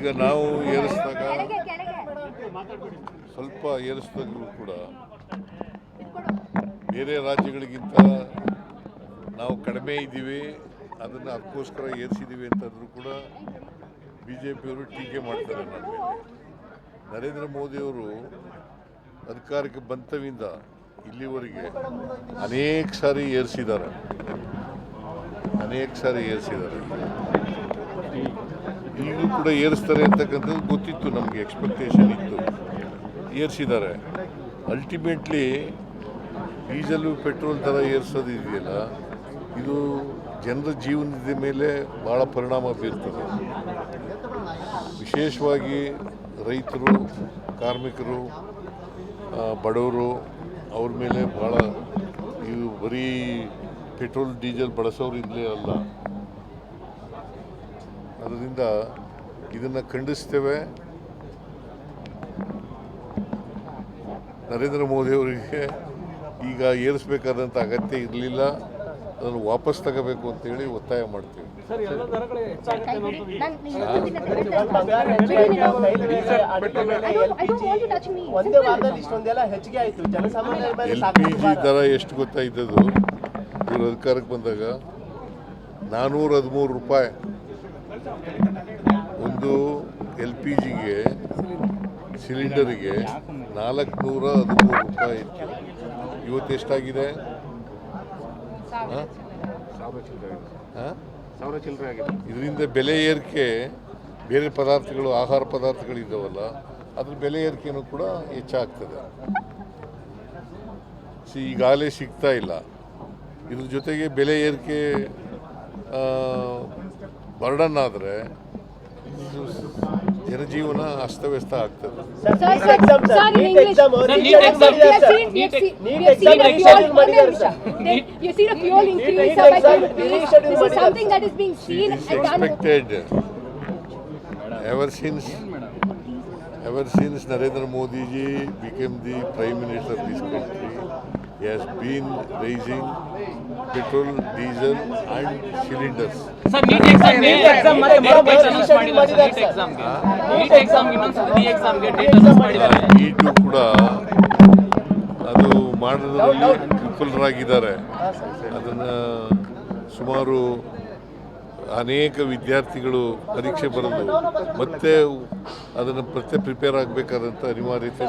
ಈಗ ನಾವು ಏರಿಸಿದಾಗ ಸ್ವಲ್ಪ ಏರಿಸಿದಾಗಲೂ ಕೂಡ ಬೇರೆ ರಾಜ್ಯಗಳಿಗಿಂತ ನಾವು ಕಡಿಮೆ ಇದ್ದೀವಿ, ಅದನ್ನು ಅದಕ್ಕೋಸ್ಕರ ಏರಿಸಿದ್ದೀವಿ ಅಂತಂದರೂ ಕೂಡ BJPಯವರು ಟೀಕೆ ಮಾಡ್ತಾರೆ ನಮ್ಮ ಮೇಲೆ. ನರೇಂದ್ರ ಮೋದಿಯವರು ಅಧಿಕಾರಕ್ಕೆ ಬಂತವಿಂದ ಇಲ್ಲಿವರೆಗೆ ಅನೇಕ ಸಾರಿ ಏರಿಸಿದ್ದಾರೆ. ಈಗಲೂ ಕೂಡ ಏರಿಸ್ತಾರೆ ಅಂತಕ್ಕಂಥದ್ದು ಗೊತ್ತಿತ್ತು, ನಮಗೆ ಎಕ್ಸ್ಪೆಕ್ಟೇಷನ್ ಇತ್ತು, ಏರಿಸಿದ್ದಾರೆ. ಅಲ್ಟಿಮೇಟ್ಲಿ ಡೀಸೆಲು ಪೆಟ್ರೋಲ್ ದರ ಏರಿಸೋದು ಇದೆಯಲ್ಲ, ಇದು ಜನರ ಜೀವನದ ಮೇಲೆ ಭಾಳ ಪರಿಣಾಮ ಬೀರ್ತದೆ. ವಿಶೇಷವಾಗಿ ರೈತರು, ಕಾರ್ಮಿಕರು, ಬಡವರು ಅವ್ರ ಮೇಲೆ ಭಾಳ, ಇವು ಬರೀ ಪೆಟ್ರೋಲ್ ಡೀಸೆಲ್ ಬಳಸೋರಿಂದಲೇ ಅಲ್ಲ. ಅದರಿಂದ ಇದನ್ನು ಖಂಡಿಸ್ತೇವೆ. ನರೇಂದ್ರ ಮೋದಿಯವರಿಗೆ ಈಗ ಏರಿಸಬೇಕಾದಂಥ ಅಗತ್ಯ ಇರಲಿಲ್ಲ, ಅದನ್ನು ವಾಪಸ್ ತಗೋಬೇಕು ಅಂತೇಳಿ ಒತ್ತಾಯ ಮಾಡ್ತೀವಿ. LPG ದರ ಎಷ್ಟು ಗೊತ್ತಾಯ್ತದು? ಇವರು ಅಧಿಕಾರಕ್ಕೆ ಬಂದಾಗ 413 ರೂಪಾಯಿ ಒಂದು LPGಗೆ, ಸಿಲಿಂಡರಿಗೆ 413 ರೂಪಾಯಿ ಇತ್ತು. ಇವತ್ತು ಎಷ್ಟಾಗಿದೆ? 1000 ಚಿಲ್ಲರೆ ಆಗಿದೆ. ಇದರಿಂದ ಬೆಲೆ ಏರಿಕೆ, ಬೇರೆ ಪದಾರ್ಥಗಳು, ಆಹಾರ ಪದಾರ್ಥಗಳಿದ್ದಾವಲ್ಲ, ಅದ್ರ ಬೆಲೆ ಏರಿಕೆನೂ ಕೂಡ ಹೆಚ್ಚಾಗ್ತದೆ. ಈಗಾಗಲೇ ಸಿಗ್ತಾ ಇಲ್ಲ. ಇದ್ರ ಜೊತೆಗೆ ಬೆಲೆ ಏರಿಕೆ ಬರ್ಡನ್ ಆದರೆ ಜನಜೀವನ ಅಸ್ತವ್ಯಸ್ತ ಆಗ್ತದೆ. Ever since Narendra Modi ji became the Prime Minister of this country, he has been raising petrol, diesel and cylinders. Sir, NEET exam NEET ಕೂಡ ಅದು ಮಾಡೋದ್ರಲ್ಲಿ ವಿಫಲರಾಗಿದ್ದಾರೆ. ಅದನ್ನು ಸುಮಾರು ಅನೇಕ ವಿದ್ಯಾರ್ಥಿಗಳು ಪರೀಕ್ಷೆ ಬರೆದು ಮತ್ತೆ ಅದನ್ನು ಪ್ರಿಪೇರ್ ಆಗಬೇಕಾದಂಥ ಅನಿವಾರ್ಯತೆ.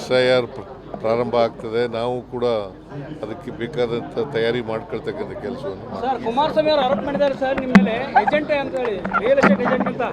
SIR ಪ್ರಾರಂಭ ಆಗ್ತದೆ. ನಾವು ಕೂಡ ಅದಕ್ಕೆ ಬೇಕಾದಂಥ ತಯಾರಿ ಮಾಡ್ಕೊಳ್ತಕ್ಕಂಥ ಕೆಲಸವನ್ನು ಕುಮಾರಸ್ವಾಮಿ ಅವರು ಆರೋಪ ಮಾಡಿದ್ದಾರೆ ಸರ್ ನಿಮ್ಮ ಮೇಲೆ ಏಜೆಂಟ್ ಅಂತ ಹೇಳಿ, ರಿಯಲ್ ಎಸ್ಟೇಟ್ ಏಜೆಂಟ್ ಅಂತ.